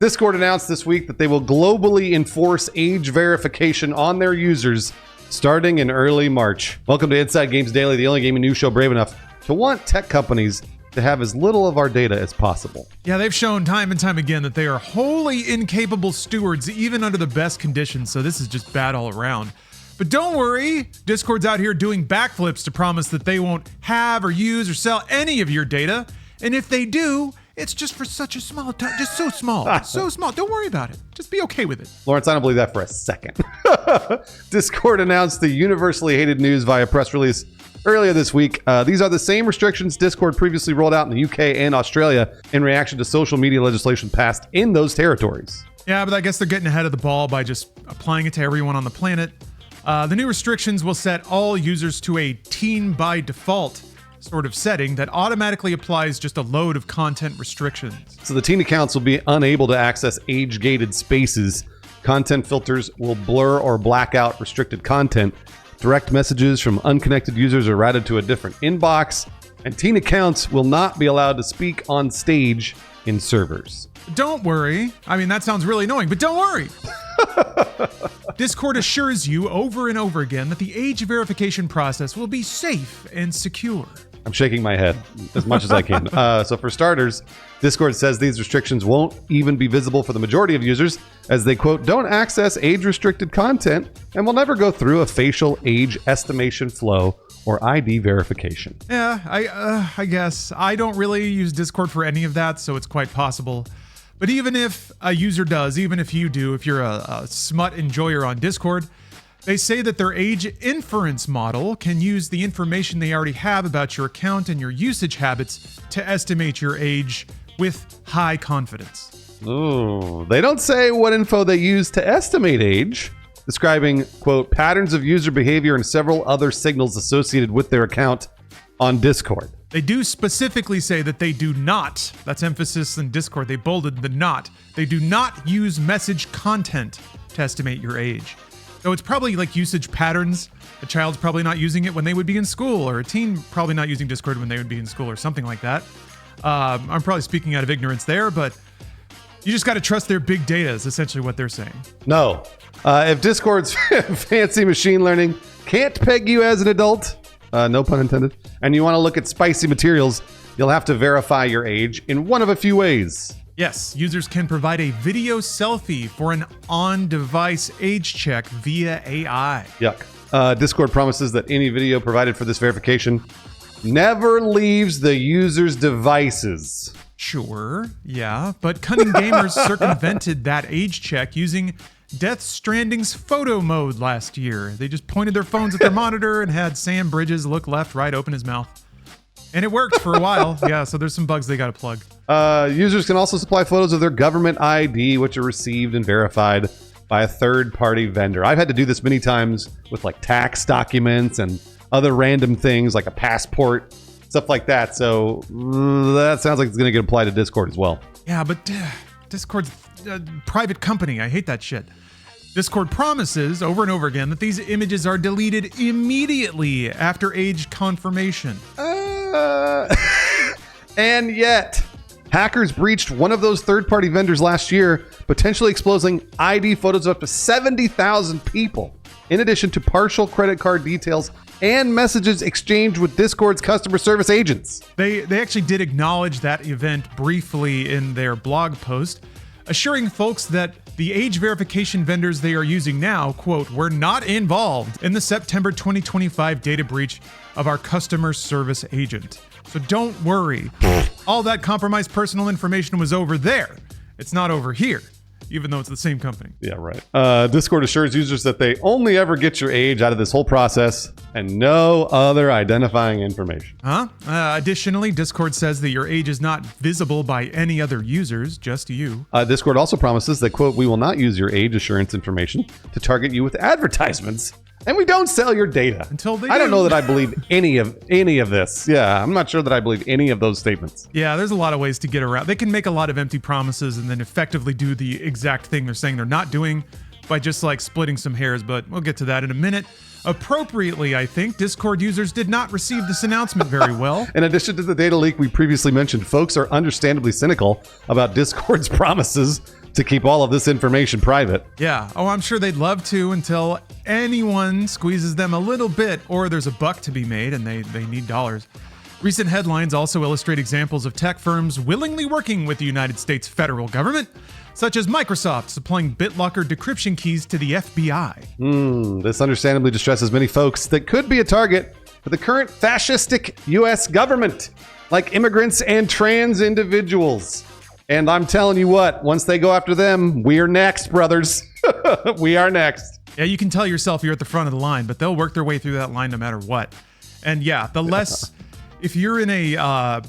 Discord announced this week that they will globally enforce age verification on their users starting in early March. Welcome to Inside Games Daily, the only gaming news show brave enough to want tech companies to have as little of our data as possible. Yeah, they've shown time and time again that they are wholly incapable stewards, even under the best conditions, so this is just bad all around. But don't worry, Discord's out here doing backflips to promise that they won't have or use or sell any of your data, and if they do, it's just for such a small time, just so small, so small. Don't worry about it. Just be okay with it. Lawrence, I don't believe that for a second. Discord announced the universally hated news via press release earlier this week. These are the same restrictions Discord previously rolled out in the UK and Australia in reaction to social media legislation passed in those territories. Yeah, but I guess they're getting ahead of the ball by just applying it to everyone on the planet. The new restrictions will set all users to a teen by default sort of setting that automatically applies just a load of content restrictions. So the teen accounts will be unable to access age-gated spaces. Content filters will blur or black out restricted content. Direct messages from unconnected users are routed to a different inbox. And teen accounts will not be allowed to speak on stage in servers. Don't worry. I mean, that sounds really annoying, but don't worry. Discord assures you over and over again that the age verification process will be safe and secure. I'm shaking my head as much as I can. So for starters, Discord says these restrictions won't even be visible for the majority of users as they, quote, don't access age-restricted content and will never go through a facial age estimation flow or ID verification. Yeah, I guess. I don't really use Discord for any of that, so it's quite possible. But even if a user does, even if you do, if you're a smut enjoyer on Discord, they say that their age inference model can use the information they already have about your account and your usage habits to estimate your age with high confidence. Ooh, they don't say what info they use to estimate age, describing, quote, patterns of user behavior and several other signals associated with their account on Discord. They do specifically say that they do not, that's emphasis in Discord, they bolded the not, they do not use message content to estimate your age. So it's probably like usage patterns. A child's probably not using it when they would be in school, or a teen probably not using Discord when they would be in school, or something like that. I'm probably speaking out of ignorance there, but you just got to trust their big data is essentially what they're saying. No. If Discord's fancy machine learning can't peg you as an adult, no pun intended, and you want to look at spicy materials, you'll have to verify your age in one of a few ways. Yes, users can provide a video selfie for an on-device age check via AI. Yuck. Discord promises that any video provided for this verification never leaves the user's devices. Sure, yeah, but cunning gamers circumvented that age check using Death Stranding's photo mode last year. They just pointed their phones at their monitor and had Sam Bridges look left, right, open his mouth. And it worked for a while. Yeah, so there's some bugs they got to plug. Users can also supply photos of their government ID, which are received and verified by a third-party vendor. I've had to do this many times with like tax documents and other random things like a passport, stuff like that. So that sounds like it's going to get applied to Discord as well. Yeah, but Discord's a private company. I hate that shit. Discord promises over and over again that these images are deleted immediately after age confirmation. And yet, hackers breached one of those third-party vendors last year, potentially exposing ID photos of up to 70,000 people, in addition to partial credit card details and messages exchanged with Discord's customer service agents. They actually did acknowledge that event briefly in their blog post, assuring folks that the age verification vendors they are using now, quote, were not involved in the September 2025 data breach of our customer service agent. So don't worry. All that compromised personal information was over there. It's not over here, even though it's the same company. Yeah, right. Discord assures users that they only ever get your age out of this whole process and no other identifying information. Additionally, Discord says that your age is not visible by any other users, just you. Discord also promises that, quote, we will not use your age assurance information to target you with advertisements. And we don't sell your data. Until they do. I don't know that I believe any of this. Yeah, I'm not sure that I believe any of those statements. Yeah, there's a lot of ways to get around. They can make a lot of empty promises and then effectively do the exact thing they're saying they're not doing by just like splitting some hairs, but we'll get to that in a minute. Appropriately, I think, Discord users did not receive this announcement very well. In addition to the data leak we previously mentioned, folks are understandably cynical about Discord's promises to keep all of this information private. Yeah. Oh, I'm sure they'd love to until anyone squeezes them a little bit or there's a buck to be made and they need dollars. Recent headlines also illustrate examples of tech firms willingly working with the United States federal government, such as Microsoft supplying BitLocker decryption keys to the FBI. This understandably distresses many folks that could be a target for the current fascistic U.S. government, like immigrants and trans individuals. And I'm telling you what, once they go after them, we're next, brothers. We are next. Yeah, you can tell yourself you're at the front of the line, but they'll work their way through that line no matter what. And yeah, the less, if you're in a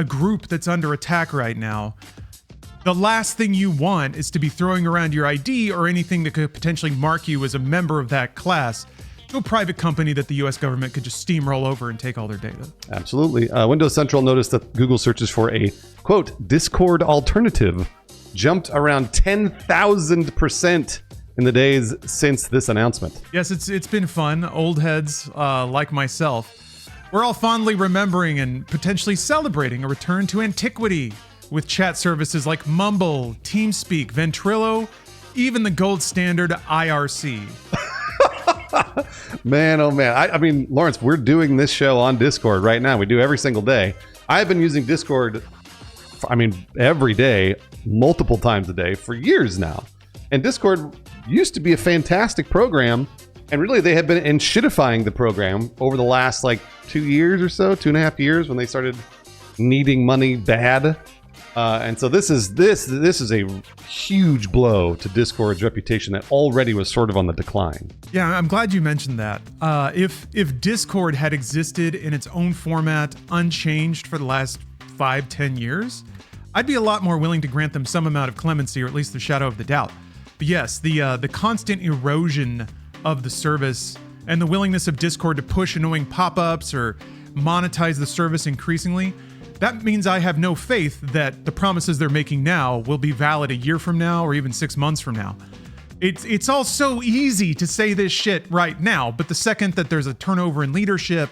group that's under attack right now, the last thing you want is to be throwing around your ID or anything that could potentially mark you as a member of that class to a private company that the US government could just steamroll over and take all their data. Absolutely. Windows Central noticed that Google searches for a, quote, Discord alternative jumped around 10,000% in the days since this announcement. Yes, it's been fun. Old heads like myself, we're all fondly remembering and potentially celebrating a return to antiquity with chat services like Mumble, TeamSpeak, Ventrilo, even the gold standard IRC. Man, oh man. I mean, Lawrence, we're doing this show on Discord right now. We do every single day. I've been using Discord, every day, multiple times a day for years now. And Discord used to be a fantastic program. And really, they have been shitifying the program over the last 2 years or so, 2.5 years, when they started needing money bad. And so this is a huge blow to Discord's reputation that already was sort of on the decline. Yeah, I'm glad you mentioned that. If Discord had existed in its own format, unchanged for the last 5-10 years, I'd be a lot more willing to grant them some amount of clemency, or at least the shadow of the doubt. But yes, the constant erosion of the service and the willingness of Discord to push annoying pop-ups or monetize the service increasingly, that means I have no faith that the promises they're making now will be valid a year from now or even 6 months from now. It's all so easy to say this shit right now, but the second that there's a turnover in leadership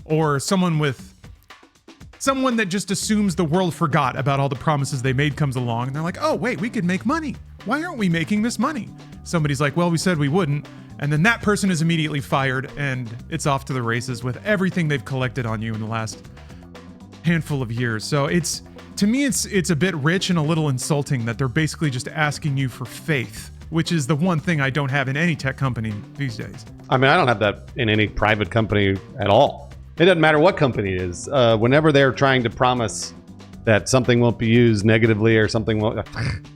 or someone that just assumes the world forgot about all the promises they made comes along and they're like, oh wait, we could make money. Why aren't we making this money? Somebody's like, well, we said we wouldn't. And then that person is immediately fired and it's off to the races with everything they've collected on you in the last handful of years. So to me it's a bit rich and a little insulting that they're basically just asking you for faith, which is the one thing I don't have in any tech company these days. I don't have that in any private company at all. It doesn't matter what company it is. Whenever they're trying to promise that something won't be used negatively or something won't,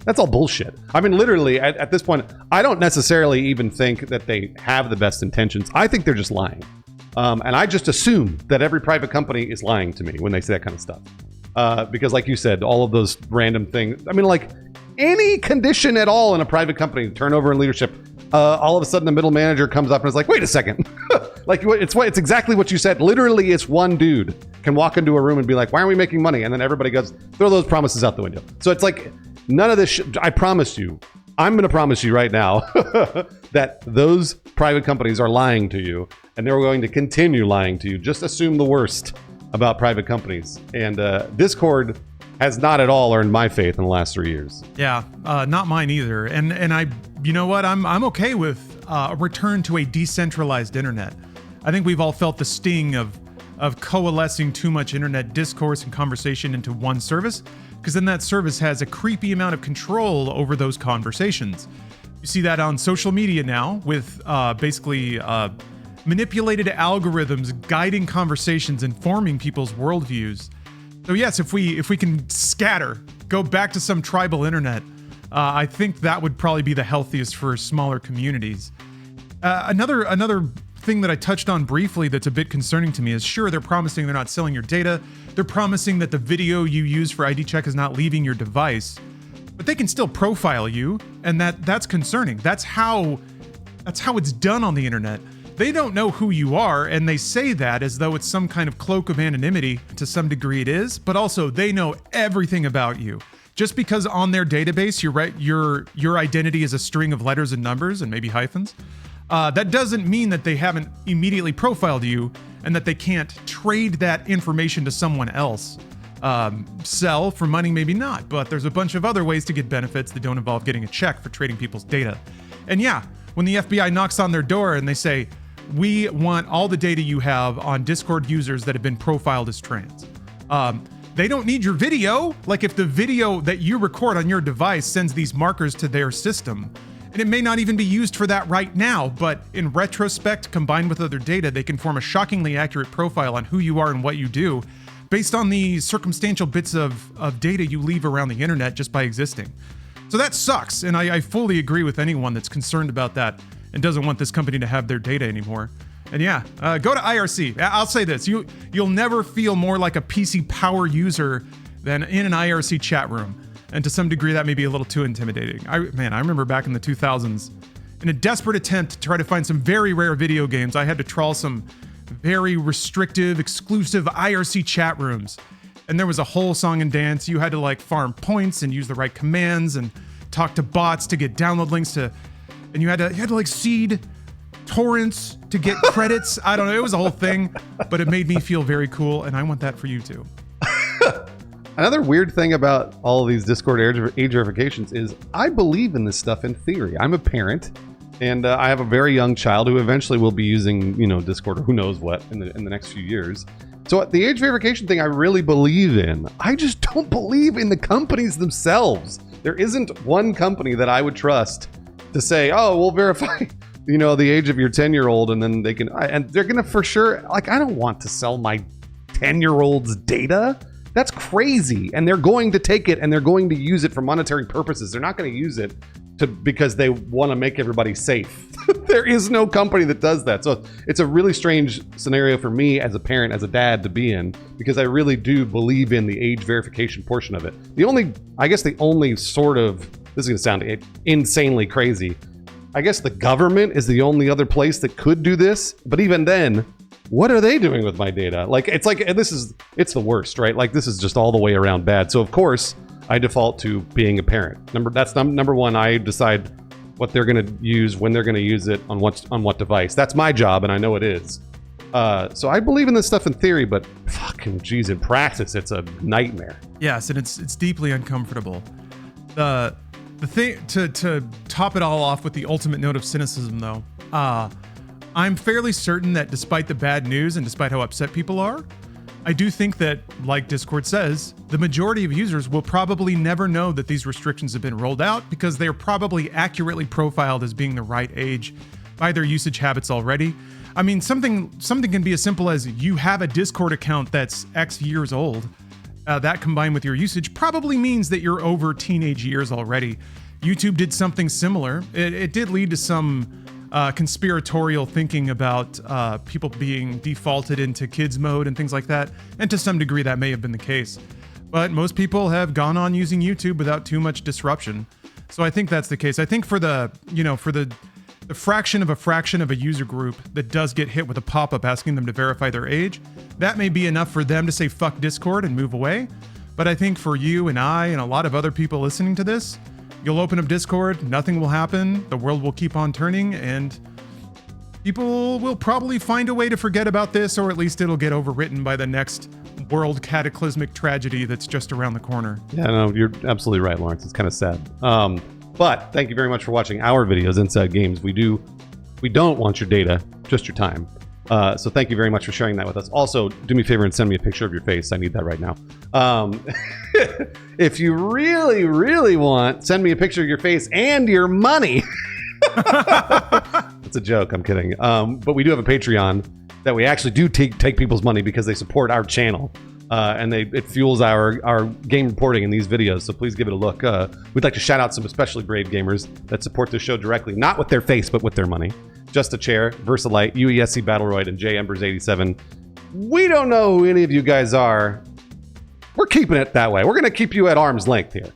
that's all bullshit. Literally at this point, I don't necessarily even think that they have the best intentions. I think they're just lying. And I just assume that every private company is lying to me when they say that kind of stuff. Because like you said, all of those random things, any condition at all in a private company, turnover in leadership, all of a sudden the middle manager comes up and is like, wait a second. It's exactly what you said. Literally, it's one dude can walk into a room and be like, why aren't we making money? And then everybody goes, throw those promises out the window. So it's like, none of this I promise you, I'm going to promise you right now that those private companies are lying to you and they're going to continue lying to you. Just assume the worst about private companies. And Discord has not at all earned my faith in the last 3 years. Yeah, not mine either. And I, you know what? I'm okay with a return to a decentralized internet. I think we've all felt the sting of coalescing too much internet discourse and conversation into one service, because then that service has a creepy amount of control over those conversations. You see that on social media now with basically manipulated algorithms guiding conversations, informing people's worldviews. So yes, if we can scatter, go back to some tribal internet, I think that would probably be the healthiest for smaller communities. Another thing that I touched on briefly that's a bit concerning to me is, sure, they're promising they're not selling your data. They're promising that the video you use for ID check is not leaving your device, but they can still profile you, and that's concerning. That's how it's done on the internet. They don't know who you are, and they say that as though it's some kind of cloak of anonymity. To some degree it is, but also they know everything about you. Just because on their database your identity is a string of letters and numbers and maybe hyphens, that doesn't mean that they haven't immediately profiled you and that they can't trade that information to someone else. sell for money, maybe not, but there's a bunch of other ways to get benefits that don't involve getting a check for trading people's data. And yeah, when the FBI knocks on their door and they say, we want all the data you have on Discord users that have been profiled as trans. They don't need your video. Like if the video that you record on your device sends these markers to their system, and it may not even be used for that right now, but in retrospect, combined with other data, they can form a shockingly accurate profile on who you are and what you do based on the circumstantial bits of data you leave around the internet just by existing. So that sucks, and I fully agree with anyone that's concerned about that and doesn't want this company to have their data anymore. And yeah, go to IRC. I'll say this, you'll never feel more like a PC power user than in an IRC chat room. And to some degree, that may be a little too intimidating. I remember back in the 2000s, in a desperate attempt to try to find some very rare video games, I had to trawl some very restrictive, exclusive IRC chat rooms. And there was a whole song and dance. You had to like farm points and use the right commands and talk to bots to get download links to, and you had to like seed torrents to get credits. I don't know, it was a whole thing, but it made me feel very cool, and I want that for you too. Another weird thing about all of these Discord age verifications is I believe in this stuff in theory. I'm a parent, and I have a very young child who eventually will be using, Discord or who knows what in the next few years. So the age verification thing I really believe in. I just don't believe in the companies themselves. There isn't one company that I would trust to say, oh, we'll verify the age of your 10-year-old, and then they can, and they're going to for sure, like, I don't want to sell my 10-year-old's data. That's crazy. And they're going to take it and they're going to use it for monetary purposes. They're not going to use it because they want to make everybody safe. There is no company that does that. So it's a really strange scenario for me as a parent, as a dad to be in, because I really do believe in the age verification portion of it. The only sort of, this is going to sound insanely crazy, I guess the government is the only other place that could do this. But even then, what are they doing with my data? It's the worst, right? Like, this is just all the way around bad. So of course I default to being a parent. Number one, I decide what they're going to use, when they're going to use it, on what device. That's my job, and I know it is. So I believe in this stuff in theory, but fucking geez, in practice, it's a nightmare. Yes, and it's deeply uncomfortable. The thing to top it all off with the ultimate note of cynicism, though, I'm fairly certain that despite the bad news and despite how upset people are, I do think that, like Discord says, the majority of users will probably never know that these restrictions have been rolled out because they are probably accurately profiled as being the right age by their usage habits already. I mean, something can be as simple as you have a Discord account that's X years old. That combined with your usage probably means that you're over teenage years already. YouTube did something similar. It did lead to some conspiratorial thinking about people being defaulted into kids mode and things like that. And to some degree that may have been the case. But most people have gone on using YouTube without too much disruption. So I think that's the case. I think for the fraction of a user group that does get hit with a pop-up asking them to verify their age, that may be enough for them to say fuck Discord and move away. But I think for you and I and a lot of other people listening to this, you'll open up Discord, nothing will happen, the world will keep on turning, and people will probably find a way to forget about this, or at least it'll get overwritten by the next world cataclysmic tragedy that's just around the corner. Yeah, no, you're absolutely right, Lawrence. It's kind of sad. But thank you very much for watching our videos, Inside Games. We don't want your data, just your time. So thank you very much for sharing that with us. Also, do me a favor and send me a picture of your face. I need that right now. If you really, really want, send me a picture of your face and your money. It's a joke. I'm kidding. But we do have a Patreon that we actually do take people's money because they support our channel. And it fuels our game reporting in these videos, so please give it a look. We'd like to shout out some especially brave gamers that support this show directly, not with their face, but with their money. Just a Chair, Versalite, UESC Battleroid, and J Embers 87. We don't know who any of you guys are. We're keeping it that way. We're going to keep you at arm's length here.